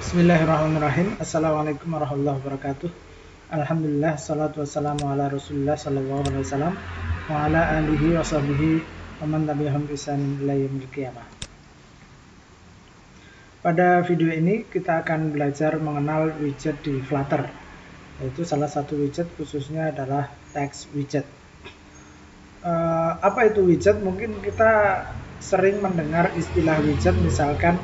Bismillahirrahmanirrahim. Assalamualaikum warahmatullahi wabarakatuh. Alhamdulillah, salatu wassalamu ala rasulillah sallallahu alaihi wasallam wa ala alihi wa sahbihi wa man tabi'ahum bi ihsanin ila yaumil qiyamah. Pada video ini kita akan belajar mengenal widget di Flutter, yaitu salah satu widget khususnya adalah text widget. Apa itu widget? Mungkin kita sering mendengar istilah widget, misalkan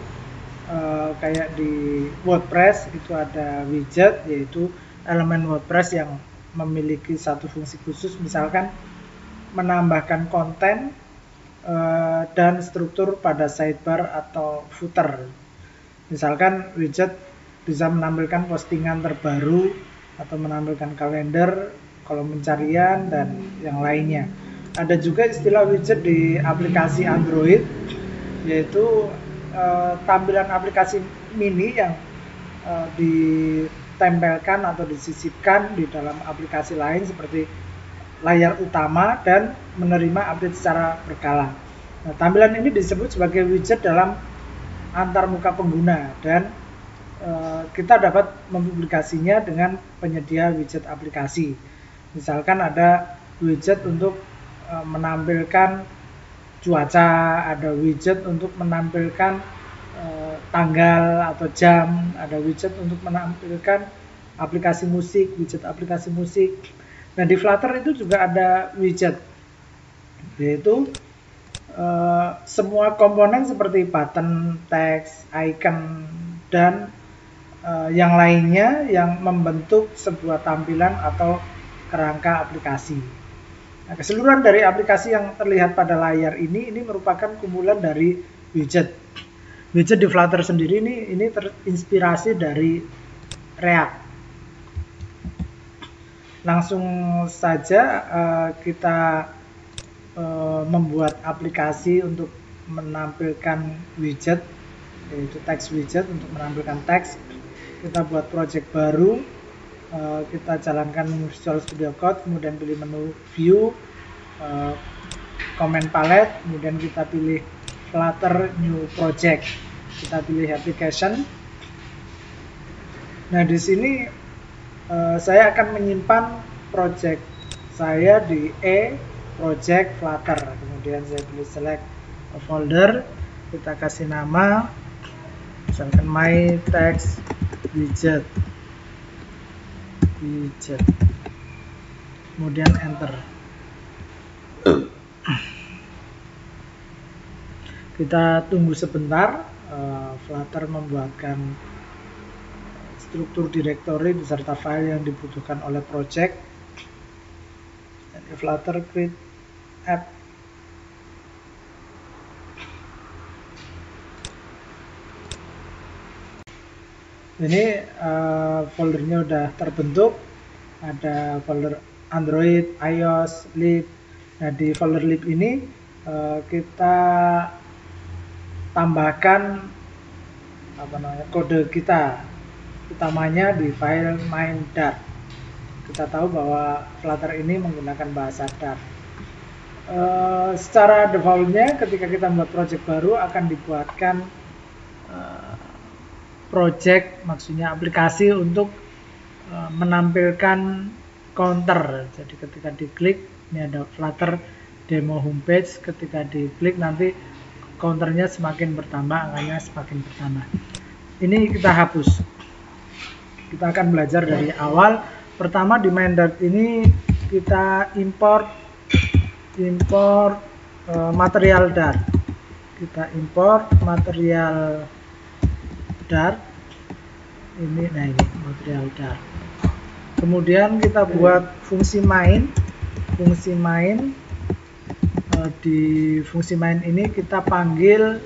kayak di WordPress itu ada widget, yaitu elemen WordPress yang memiliki satu fungsi khusus, misalkan menambahkan konten dan struktur pada sidebar atau footer. Misalkan widget bisa menampilkan postingan terbaru atau menampilkan kalender, kolom pencarian, dan yang lainnya. Ada juga istilah widget di aplikasi Android, yaitu tampilan aplikasi mini yang ditempelkan atau disisipkan di dalam aplikasi lain seperti layar utama dan menerima update secara berkala. Nah, tampilan ini disebut sebagai widget dalam antar muka pengguna, dan kita dapat mempublikasinya dengan penyedia widget aplikasi. Misalkan ada widget untuk menampilkan cuaca, ada widget untuk menampilkan tanggal atau jam, ada widget untuk menampilkan aplikasi musik, widget aplikasi musik. Nah, di Flutter itu juga ada widget, yaitu semua komponen seperti button, teks, icon, dan yang lainnya yang membentuk sebuah tampilan atau kerangka aplikasi. Nah, keseluruhan dari aplikasi yang terlihat pada layar ini merupakan kumpulan dari widget. Widget di Flutter sendiri ini terinspirasi dari React. Langsung saja kita membuat aplikasi untuk menampilkan widget, yaitu text widget untuk menampilkan teks. Kita buat project baru, kita jalankan Visual Studio Code, kemudian pilih menu View, Command Palette, kemudian kita pilih Flutter New Project, kita pilih Application. Nah, di sini saya akan menyimpan project saya di Project Flutter, kemudian saya pilih Select a Folder, kita kasih nama misalkan My Text Widget, kemudian enter. Kita tunggu sebentar, Flutter membuatkan struktur directory beserta file yang dibutuhkan oleh project. Dan Flutter create app. Ini foldernya udah terbentuk, ada folder Android, iOS, lib. Nah, di folder lib ini kita tambahkan kode kita, utamanya di file main.dart. Kita tahu bahwa Flutter ini menggunakan bahasa Dart. Secara defaultnya ketika kita membuat project baru akan dibuatkan project, maksudnya aplikasi untuk menampilkan counter. Jadi ketika diklik, ini ada Flutter demo homepage, ketika diklik nanti counternya semakin bertambah, angkanya semakin bertambah. Ini kita hapus. Kita akan belajar dari awal. Pertama, di main.dart ini kita import material Dart. Kita import material Dart. Ini material Dart. Kemudian kita buat fungsi main. Di fungsi main ini kita panggil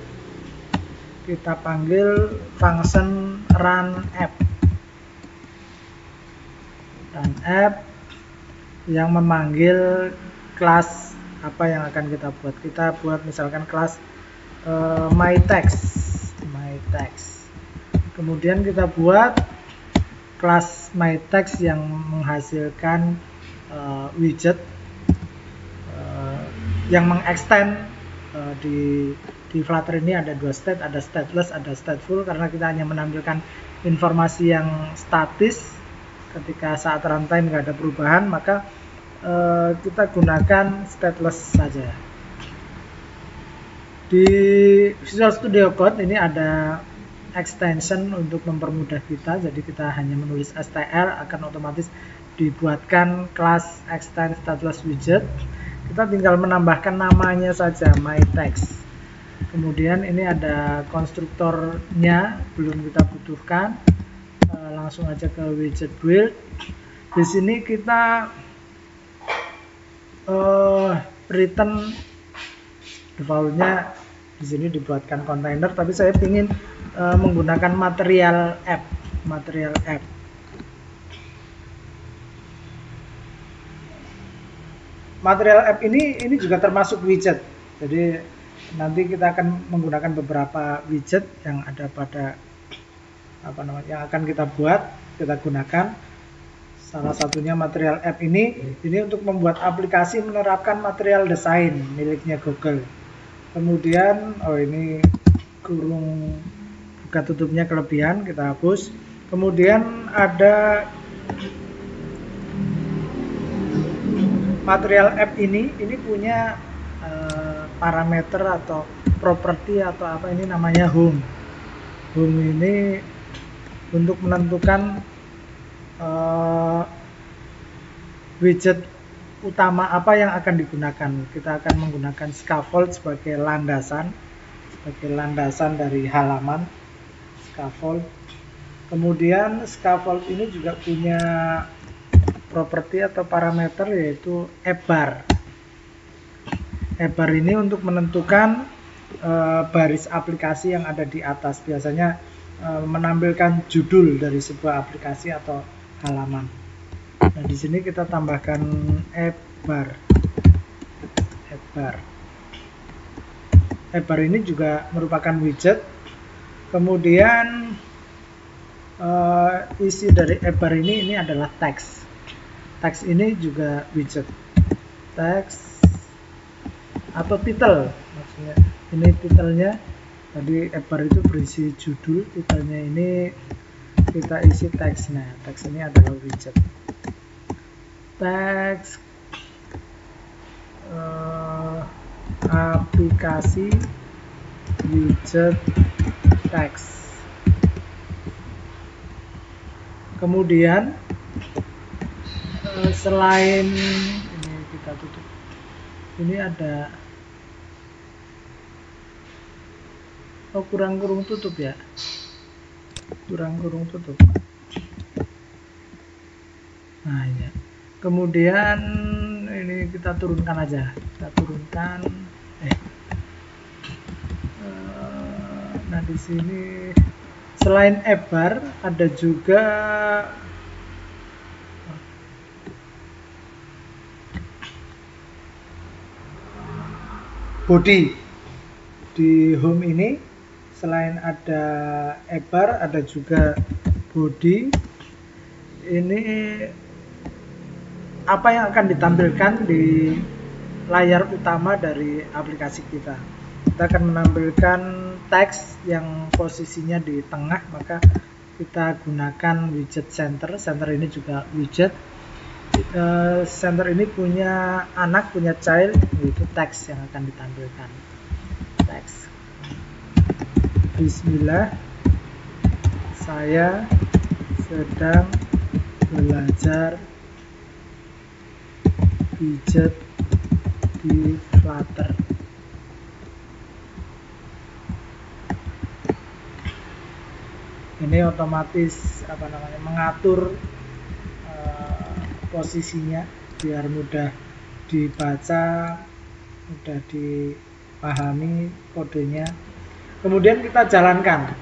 function run app yang memanggil kelas apa yang akan kita buat. Kita buat misalkan kelas my text. Kemudian kita buat kelas my text yang menghasilkan widget yang mengextend di di Flutter ini ada dua state, ada stateless, ada stateful, karena kita hanya menampilkan informasi yang statis. Ketika saat runtime nggak ada perubahan, maka kita gunakan stateless saja. Di Visual Studio Code ini ada extension untuk mempermudah kita, jadi kita hanya menulis str akan otomatis dibuatkan kelas extend stateless widget. Kita tinggal menambahkan namanya saja, my text. Kemudian ini ada konstruktornya, belum kita butuhkan. Langsung aja ke widget build. Di sini kita return defaultnya di sini dibuatkan kontainer, tapi saya ingin menggunakan material app. Material app ini juga termasuk widget. Jadi nanti kita akan menggunakan beberapa widget yang ada pada yang akan kita buat, kita gunakan. Salah satunya material app ini untuk membuat aplikasi menerapkan material design miliknya Google. Kemudian ini kurung buka tutupnya kelebihan, kita hapus. Kemudian ada material app ini punya parameter atau property atau apa, ini namanya home. Home ini untuk menentukan widget utama apa yang akan digunakan. Kita akan menggunakan scaffold sebagai landasan dari halaman scaffold. Kemudian scaffold ini juga punya properti atau parameter, yaitu appbar. Appbar ini untuk menentukan baris aplikasi yang ada di atas, biasanya menampilkan judul dari sebuah aplikasi atau halaman. Nah, di sini kita tambahkan appbar. Appbar ini juga merupakan widget. Kemudian isi dari appbar ini adalah teks. Teks ini juga widget. Teks atau title, maksudnya ini titelnya. Tadi appbar itu berisi judul, titelnya ini kita isi teksnya. Teks ini adalah widget. Teks aplikasi widget teks. Kemudian selain ini kita tutup, ini ada kurang kurung tutup ya, kurang kurung tutup. Nah ya. Kemudian ini kita turunkan aja, kita turunkan. Nah di sini selain appbar ada juga body. Di home ini selain ada appbar ada juga body. Ini apa yang akan ditampilkan di layar utama dari aplikasi kita. Kita akan menampilkan teks yang posisinya di tengah, maka kita gunakan widget center. Center ini juga widget. Center ini punya anak, punya child, yaitu teks yang akan ditampilkan. Teks. Bismillah, saya sedang belajar widget di Flutter. Ini otomatis mengatur posisinya biar mudah dibaca, mudah dipahami kodenya. Kemudian kita jalankan.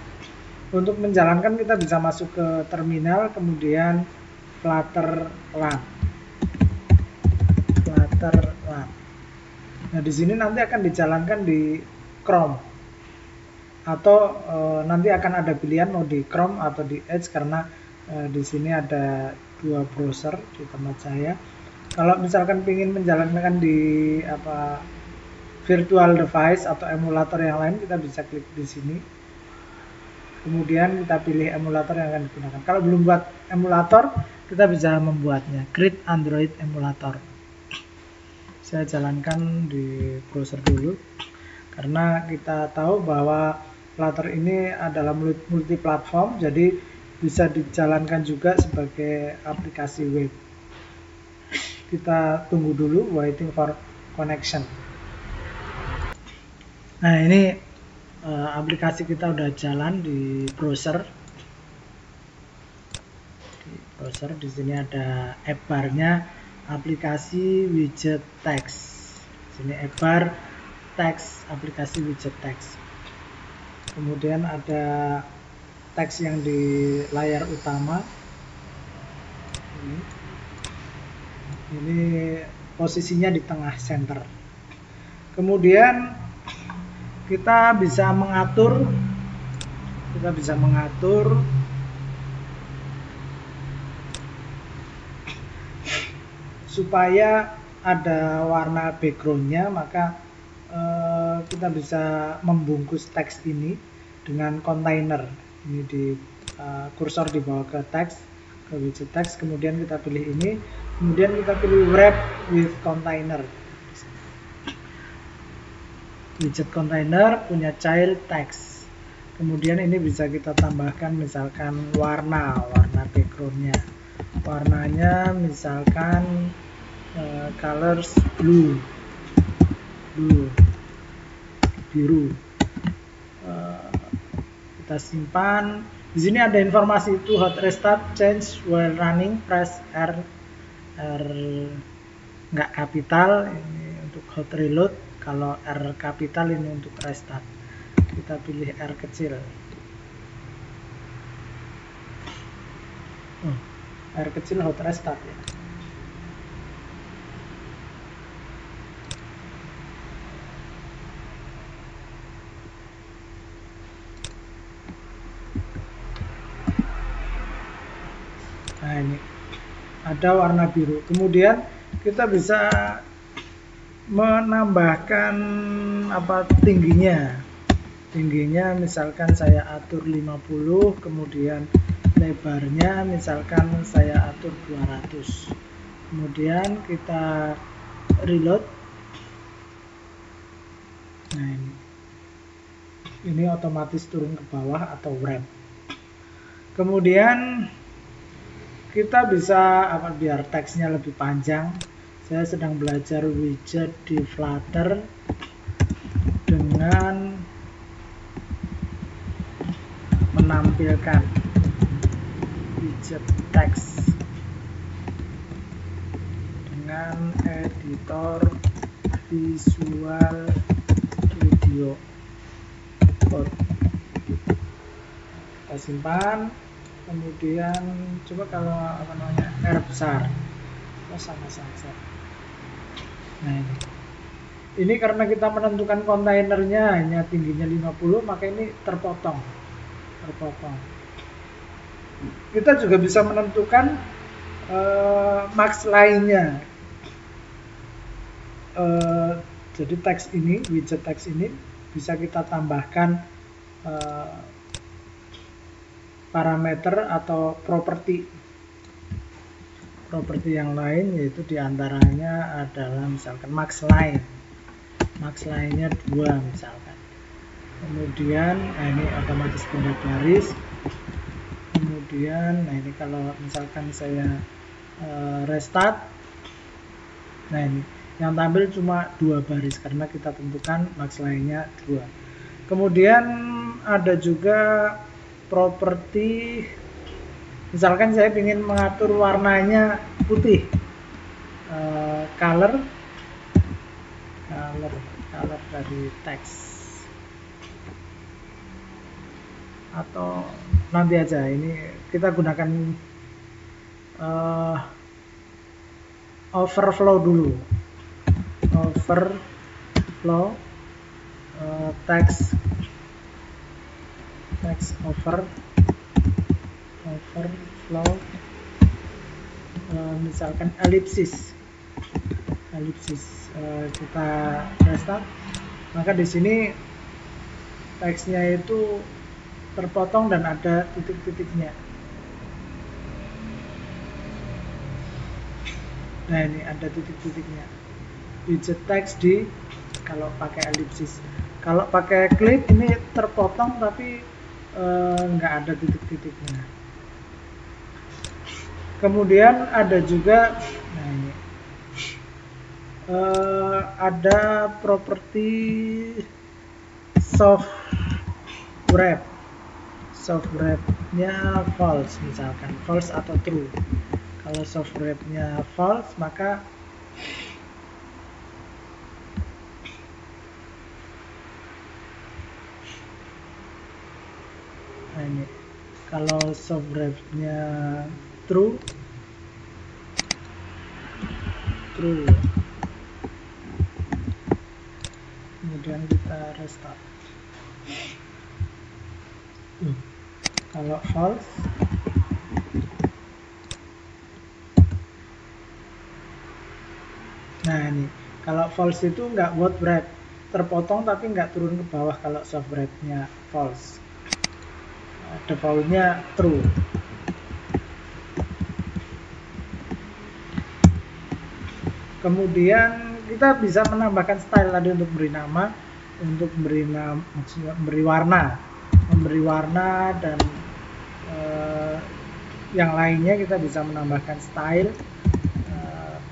Untuk menjalankan kita bisa masuk ke terminal, kemudian Flutter run. Nah, di sini nanti akan dijalankan di Chrome, atau nanti akan ada pilihan mau di Chrome atau di Edge, karena di sini ada dua browser di tempat saya. Kalau misalkan ingin menjalankan di virtual device atau emulator yang lain, kita bisa klik di sini. Kemudian kita pilih emulator yang akan digunakan. Kalau belum buat emulator, kita bisa membuatnya. Create Android emulator. Saya jalankan di browser dulu, karena kita tahu bahwa Flutter ini adalah multi platform, jadi bisa dijalankan juga sebagai aplikasi web. Kita tunggu dulu, waiting for connection. Nah, ini aplikasi kita udah jalan di browser. Di sini ada app bar-nya, aplikasi widget text. Sini app bar text, aplikasi widget text. Kemudian ada teks yang di layar utama. Ini posisinya di tengah center. Kemudian kita bisa mengatur supaya ada warna backgroundnya, maka kita bisa membungkus teks ini dengan kontainer. Ini di kursor dibawa ke teks, ke widget teks, kemudian kita pilih ini, kemudian kita pilih wrap with container. Widget container punya child text. Kemudian ini bisa kita tambahkan misalkan warna backgroundnya. Warnanya misalkan colors blue, biru. Kita simpan. Di sini ada informasi itu hot restart, change while running, press R nggak kapital, ini untuk hot reload. Kalau R kapital ini untuk restart. Kita pilih R kecil. R kecil hot restart ya. Nah, ini ada warna biru. Kemudian kita bisa menambahkan tingginya misalkan saya atur 50, kemudian lebarnya misalkan saya atur 200. Kemudian kita reload. Nah, ini otomatis turun ke bawah atau wrap. Kemudian kita bisa biar teksnya lebih panjang. Saya sedang belajar widget di Flutter dengan menampilkan widget text dengan editor visual video code. Kita simpan. Kemudian coba kalau R besar, sama saja. Nah, ini karena kita menentukan kontainernya hanya tingginya 50, maka ini terpotong. Kita juga bisa menentukan max line-nya. Jadi teks ini, widget teks ini bisa kita tambahkan parameter atau properti yang lain, yaitu diantaranya adalah misalkan max line-nya 2 misalkan. Kemudian ini otomatis pindah baris. Kemudian ini kalau misalkan saya restart, nah ini yang tampil cuma 2 baris karena kita tentukan max line-nya 2. Kemudian ada juga properti, misalkan saya ingin mengatur warnanya putih, color dari teks, atau nanti aja ini kita gunakan overflow dulu. Overflow text overflow misalkan ellipsis. Kita restart. Maka di sini teksnya itu terpotong dan ada titik-titiknya. Nah, ini ada titik-titiknya. Widget teks di kalau pakai ellipsis. Kalau pakai clip ini terpotong tapi nggak ada titik-titiknya. Kemudian ada juga, nah ini ada properti soft wrap. Soft wrap-nya false, misalkan false atau true. Kalau soft wrap-nya false, maka nah ini kalau soft wrap-nya true, kemudian kita restart. Kalau false, nah ini kalau false itu nggak word wrap, terpotong tapi nggak turun ke bawah kalau soft wrap-nya false. Defaultnya true. Kemudian kita bisa menambahkan style tadi untuk beri nama, maksudnya memberi warna dan yang lainnya. Kita bisa menambahkan style,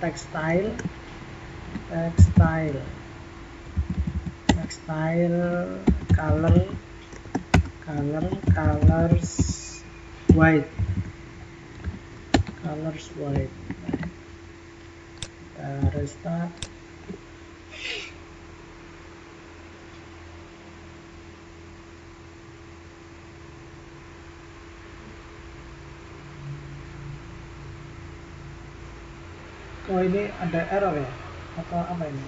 text style, colors white. Restart. Oh, ini ada error ya atau apa ini?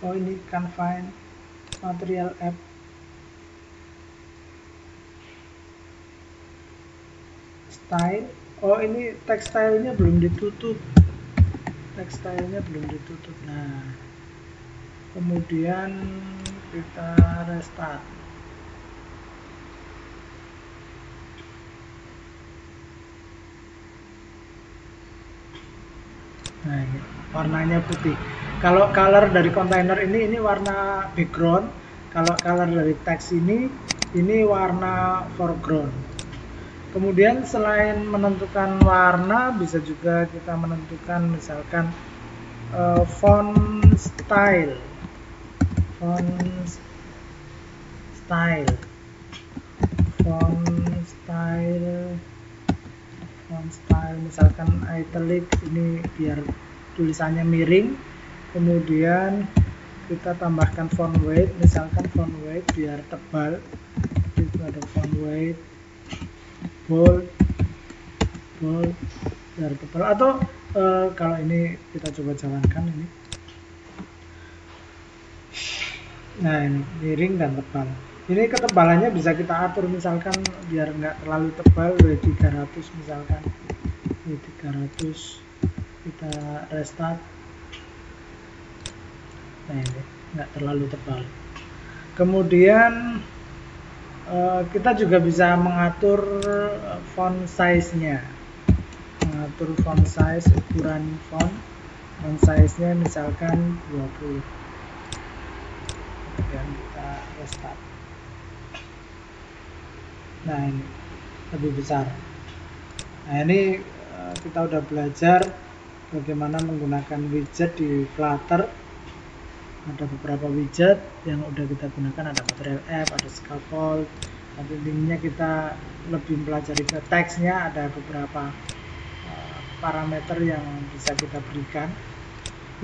Oh, ini can't find material app. Style. Oh, ini text style-nya belum ditutup. Nah, kemudian kita restart. Nah, ini warnanya putih. Kalau color dari kontainer ini warna background. Kalau color dari teks ini warna foreground. Kemudian selain menentukan warna, bisa juga kita menentukan misalkan font style. Misalkan italic, ini biar tulisannya miring. Kemudian kita tambahkan font weight, misalkan font weight biar tebal. Itu ada font weight, bold biar tebal. Atau kalau ini kita coba jalankan ini. Nah, ini miring dan tebal. Ini ketebalannya bisa kita atur, misalkan biar nggak terlalu tebal, 300 misalkan. 300. Kita restart. Nah, ini nggak terlalu tebal. Kemudian kita juga bisa mengatur font size-nya. Mengatur font size, ukuran font size-nya misalkan 20. Kemudian kita restart. Nah, ini lebih besar. Nah, ini kita udah belajar bagaimana menggunakan widget di Flutter. Ada beberapa widget yang udah kita gunakan, ada material app, ada scaffold. Nanti intinya kita lebih mempelajari ke teksnya, ada beberapa parameter yang bisa kita berikan.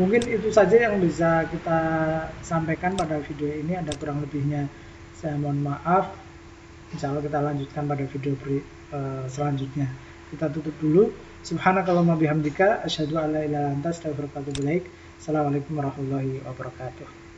Mungkin itu saja yang bisa kita sampaikan pada video ini. Ada kurang lebihnya saya mohon maaf. Insya Allah kita lanjutkan pada video selanjutnya. Kita tutup dulu. Subhanakallahumma bihamdika asyhadu an la ilaha illa anta astaghfiruka wa atubu ilaik. Assalamualaikum warahmatullahi wabarakatuh.